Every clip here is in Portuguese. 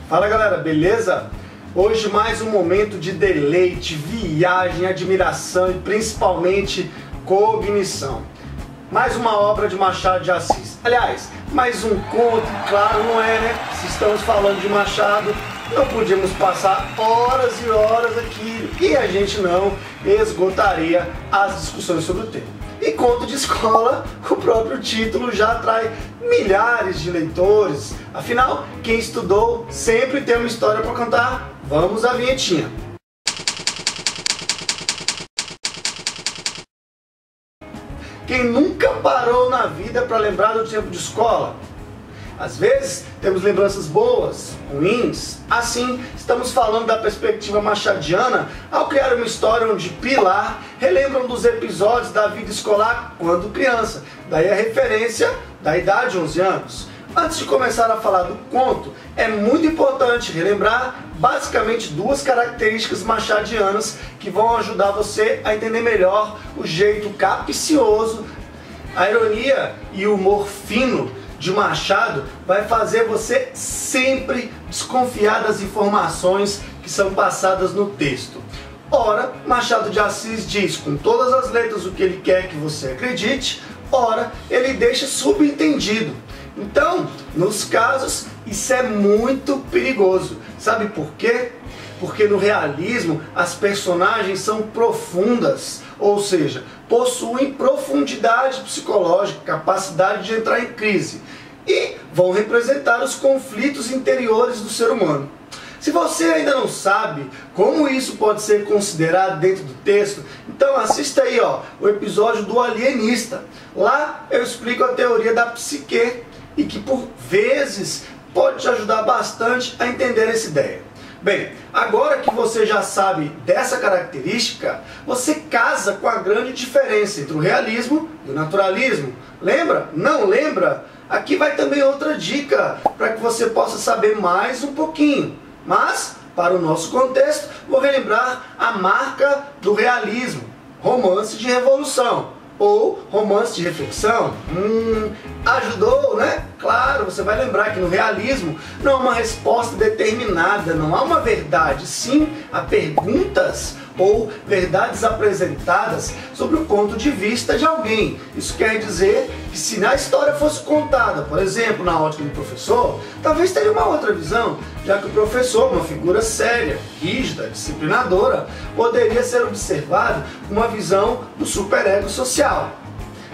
Fala galera, beleza? Hoje mais um momento de deleite, viagem, admiração e principalmente cognição. Mais uma obra de Machado de Assis. Aliás, mais um conto, claro, não é, né? Se estamos falando de Machado, não podíamos passar horas e horas aqui e a gente não esgotaria as discussões sobre o tema. E conto de escola, o próprio título já atrai milhares de leitores. Afinal, quem estudou sempre tem uma história para contar. Vamos à vinhetinha. Quem nunca parou na vida para lembrar do tempo de escola? Às vezes temos lembranças boas, ruins. Assim, estamos falando da perspectiva machadiana ao criar uma história onde Pilar relembra um dos episódios da vida escolar quando criança. Daí a referência da idade, 11 anos. Antes de começar a falar do conto, é muito importante relembrar basicamente duas características machadianas que vão ajudar você a entender melhor o jeito capcioso, a ironia e o humor fino de Machado vai fazer você sempre desconfiar das informações que são passadas no texto. Ora, Machado de Assis diz com todas as letras o que ele quer que você acredite, ora, ele deixa subentendido. Então, nos casos, isso é muito perigoso. Sabe por quê? Porque no realismo as personagens são profundas, ou seja, possuem profundidade psicológica, capacidade de entrar em crise e vão representar os conflitos interiores do ser humano. Se você ainda não sabe como isso pode ser considerado dentro do texto, então assista aí o episódio do Alienista. Lá eu explico a teoria da psique e que por vezes pode te ajudar bastante a entender essa ideia. Bem, agora que você já sabe dessa característica, você casa com a grande diferença entre o realismo e o naturalismo. Lembra? Não lembra? Aqui vai também outra dica para que você possa saber mais um pouquinho. Mas, para o nosso contexto, vou relembrar a marca do realismo: romance de revolução ou romance de reflexão. Ajudou, né? Claro, você vai lembrar que no realismo não há uma resposta determinada, não há uma verdade, sim há perguntas ou verdades apresentadas sobre o ponto de vista de alguém. Isso quer dizer que se a história fosse contada, por exemplo, na ótica do professor, talvez teria uma outra visão, já que o professor, uma figura séria, rígida, disciplinadora, poderia ser observado com uma visão do superego social.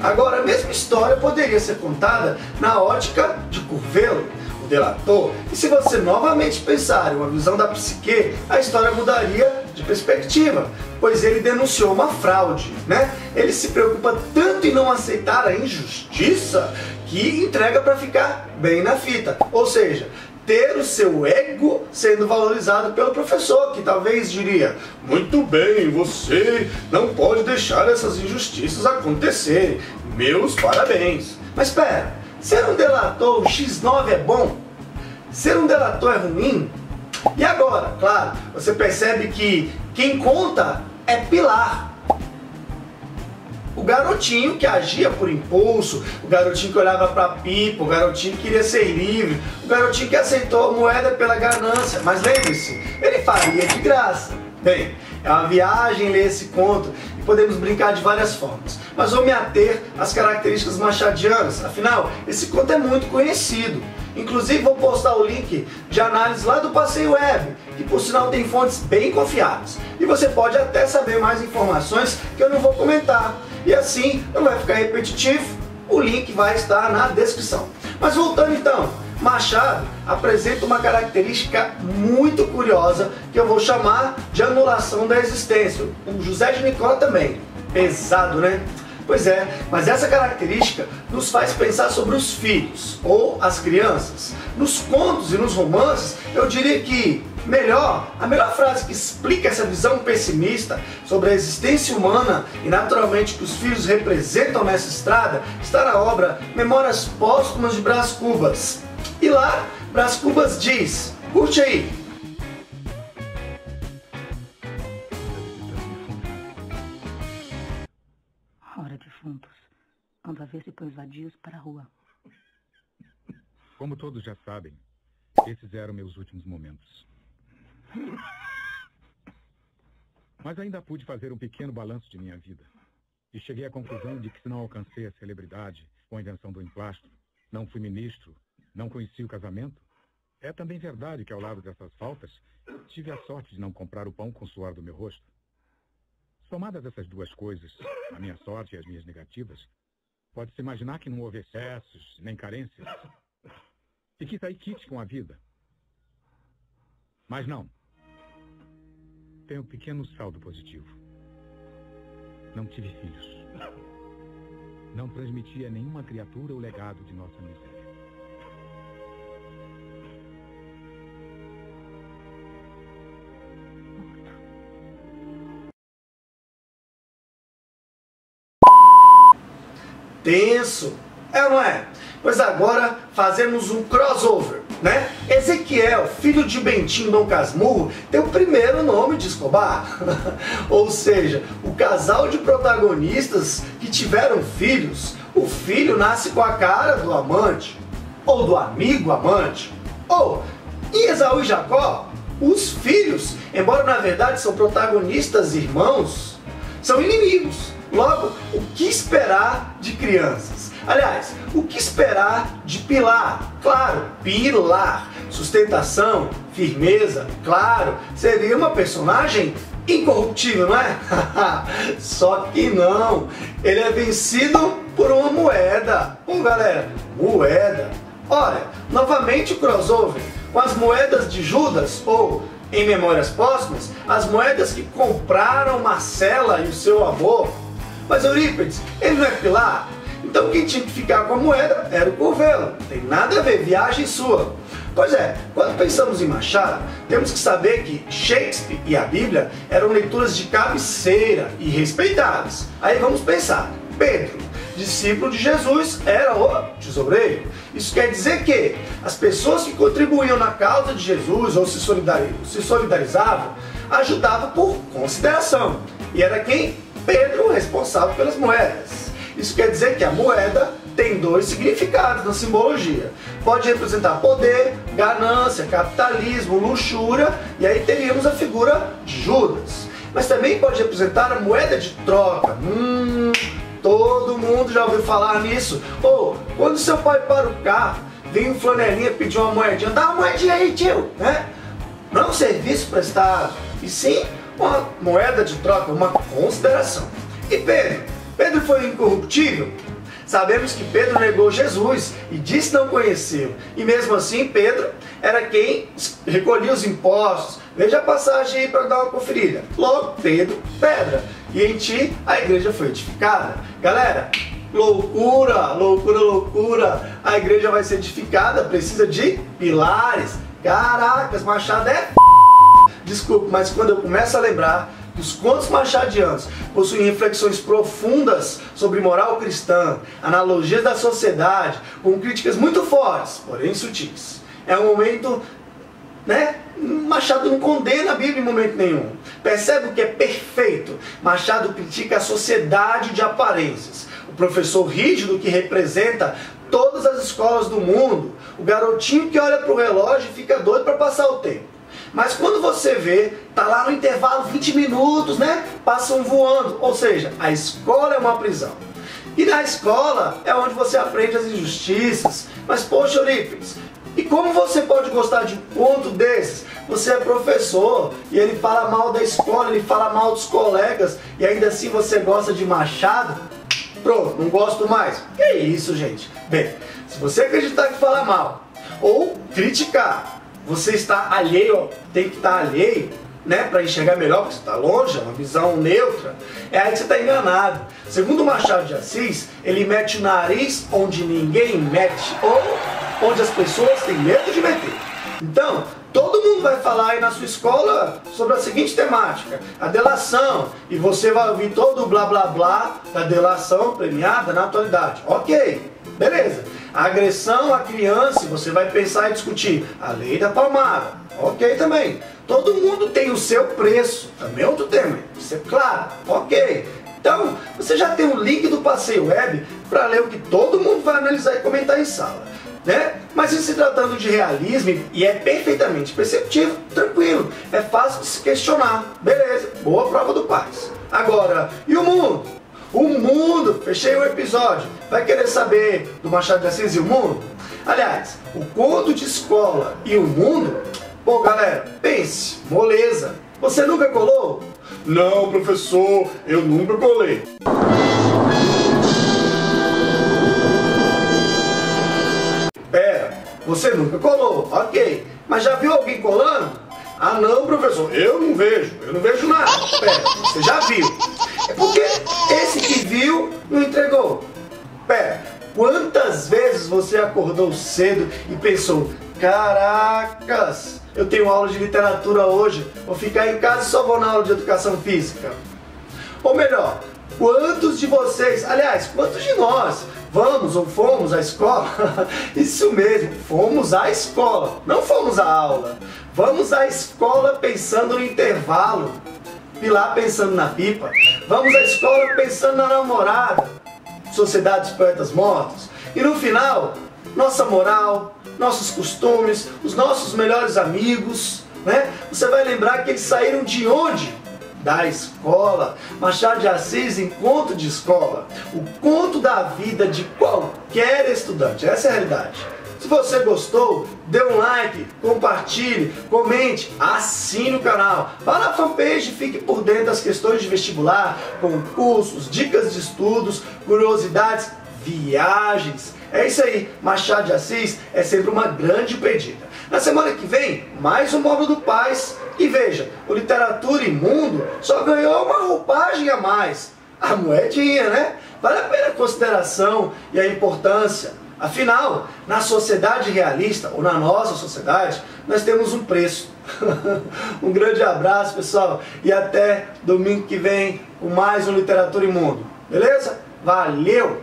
Agora, a mesma história poderia ser contada na ótica de Curvelo, o delator, e se você novamente pensar em uma visão da psique, a história mudaria de perspectiva, pois ele denunciou uma fraude, né? Ele se preocupa tanto em não aceitar a injustiça que entrega para ficar bem na fita, ou seja, ter o seu ego sendo valorizado pelo professor, que talvez diria: muito bem, você não pode deixar essas injustiças acontecerem, meus parabéns. Mas espera, ser um delator X9 é bom? Ser um delator é ruim? E agora, claro, você percebe que quem conta é Pilar. O garotinho que agia por impulso, o garotinho que olhava para a pipa, o garotinho que queria ser livre, o garotinho que aceitou a moeda pela ganância. Mas lembre-se, ele faria de graça. Bem, é uma viagem ler esse conto e podemos brincar de várias formas. Mas vou me ater às características machadianas, afinal, esse conto é muito conhecido. Inclusive vou postar o link de análise lá do Passeio Web, que por sinal tem fontes bem confiáveis. E você pode até saber mais informações que eu não vou comentar. E assim não vai ficar repetitivo, o link vai estar na descrição. Mas voltando então, Machado apresenta uma característica muito curiosa que eu vou chamar de anulação da existência. O José de Nicola também. Pesado, né? Pois é, mas essa característica nos faz pensar sobre os filhos ou as crianças. Nos contos e nos romances, eu diria que a melhor frase que explica essa visão pessimista sobre a existência humana e naturalmente que os filhos representam nessa estrada está na obra Memórias Póstumas de Brás Cubas. E lá, Brás Cubas diz, curte aí: Ora, defuntos, anda a ver se põe os vadios para a rua. Como todos já sabem, Esses eram meus últimos momentos. Mas ainda pude fazer um pequeno balanço de minha vida. E cheguei à conclusão de que se não alcancei a celebridade com a invenção do emplastro, não fui ministro, não conheci o casamento, é também verdade que ao lado dessas faltas, tive a sorte de não comprar o pão com o suor do meu rosto. Somadas essas duas coisas, a minha sorte e as minhas negativas, pode-se imaginar que não houve excessos, nem carências. E que saí quite com a vida. Mas não. Tenho um pequeno saldo positivo. Não tive filhos. Não transmiti a nenhuma criatura o legado de nossa miséria. Tenso, é ou não é? Pois agora fazemos um crossover, né? Ezequiel, filho de Bentinho Dom Casmurro, tem o primeiro nome de Escobar. Ou seja, o casal de protagonistas que tiveram filhos, o filho nasce com a cara do amante, ou do amigo amante, ou em Esaú e Jacó, os filhos, embora na verdade são protagonistas irmãos, são inimigos. Logo, o que esperar de crianças? Aliás, o que esperar de Pilar? Claro, pilar, sustentação, firmeza, claro, seria uma personagem incorruptível, não é? Só que não, ele é vencido por uma moeda. Galera, moeda. Olha, novamente o crossover com as moedas de Judas, ou em Memórias Póstumas, as moedas que compraram Marcela e o seu amor. Mas Eurípides, ele não é Pilar? Então quem tinha que ficar com a moeda era o Curvelo. Não tem nada a ver, viagem sua. Pois é, quando pensamos em Machado, temos que saber que Shakespeare e a Bíblia eram leituras de cabeceira e respeitadas. Aí vamos pensar, Pedro, discípulo de Jesus, era o tesoureiro. Isso quer dizer que as pessoas que contribuíam na causa de Jesus ou se solidarizavam, ajudavam por consideração. E era quem? Pedro, responsável pelas moedas. Isso quer dizer que a moeda tem dois significados na simbologia. Pode representar poder, ganância, capitalismo, luxúria, e aí teríamos a figura de Judas. Mas também pode representar a moeda de troca. Todo mundo já ouviu falar nisso. Ou, quando seu pai para o carro, vem um flanelinha pedir uma moedinha, dá uma moedinha aí, tio, né? Não é um serviço prestado, e sim uma moeda de troca, uma consideração. E Pedro foi incorruptível? Sabemos que Pedro negou Jesus e disse não conhecê-lo. E mesmo assim, Pedro era quem recolhia os impostos. Veja a passagem aí para dar uma conferida. Logo, Pedro, pedra. E em ti a igreja foi edificada. Galera, loucura, loucura, loucura. A igreja vai ser edificada, precisa de pilares. Caracas, Machado é... Desculpe, mas quando eu começo a lembrar dos contos machadianos possuem reflexões profundas sobre moral cristã, analogias da sociedade, com críticas muito fortes, porém sutis. É um momento, né? Machado não condena a Bíblia em momento nenhum. Percebe o que é perfeito? Machado critica a sociedade de aparências. O professor rígido que representa todas as escolas do mundo. O garotinho que olha para o relógio e fica doido para passar o tempo. Mas quando você vê, tá lá no intervalo 20 minutos, né? Passam voando. Ou seja, a escola é uma prisão. E na escola é onde você aprende as injustiças. Mas poxa, Eurípides, e como você pode gostar de um conto desses? Você é professor e ele fala mal da escola, ele fala mal dos colegas e ainda assim você gosta de Machado? Pronto, não gosto mais. Que isso, gente? Bem, se você acreditar que fala mal ou criticar, você está alheio, tem que estar alheio, né, para enxergar melhor, porque você está longe, é uma visão neutra, é aí que você está enganado. Segundo Machado de Assis, ele mete o nariz onde ninguém mete, ou onde as pessoas têm medo de meter. Então, todo mundo vai falar aí na sua escola sobre a seguinte temática, a delação, e você vai ouvir todo o blá blá blá da delação premiada na atualidade. Ok, beleza. A agressão à criança, você vai pensar e discutir a lei da palmada. Ok também. Todo mundo tem o seu preço. Também é outro tema. Isso é claro. Ok. Então, você já tem um link do Passeio Web para ler o que todo mundo vai analisar e comentar em sala. né? Mas em se tratando de realismo, e é perfeitamente perceptível, tranquilo, é fácil de se questionar. Beleza, boa prova do Paz. Agora, e o mundo? O mundo, fechei o episódio. Vai querer saber do Machado de Assis e o mundo? Aliás, o conto de escola e o mundo? Pô, galera, pense, moleza. Você nunca colou? Não, professor, eu nunca colei. Você nunca colou, ok. Mas já viu alguém colando? Ah não, professor, eu não vejo nada. Pera, você já viu. É porque esse que viu não entregou. Pera, quantas vezes você acordou cedo e pensou, caracas, eu tenho aula de literatura hoje, vou ficar em casa e só vou na aula de educação física? Ou melhor, quantos de vocês, aliás, quantos de nós vamos ou fomos à escola? Isso mesmo, fomos à escola, não fomos à aula. Vamos à escola pensando no intervalo, Pilar pensando na pipa. Vamos à escola pensando na namorada, Sociedade dos Poetas Mortos. E no final, nossa moral, nossos costumes, os nossos melhores amigos, né? Você vai lembrar que eles saíram de onde? Da escola. Machado de Assis em Conto de Escola. O conto da vida de qualquer estudante. Essa é a realidade. Se você gostou, dê um like, compartilhe, comente, assine o canal. Vá na fanpage e fique por dentro das questões de vestibular, concursos, dicas de estudos, curiosidades, viagens. É isso aí, Machado de Assis é sempre uma grande pedida. Na semana que vem, mais um módulo do Paz. E veja, o Literatura e Mundo só ganhou uma roupagem a mais. A moedinha, né? Vale a pena a consideração e a importância. Afinal, na sociedade realista, ou na nossa sociedade, nós temos um preço. Um grande abraço, pessoal, e até domingo que vem com mais um Literatura e Mundo. Beleza? Valeu!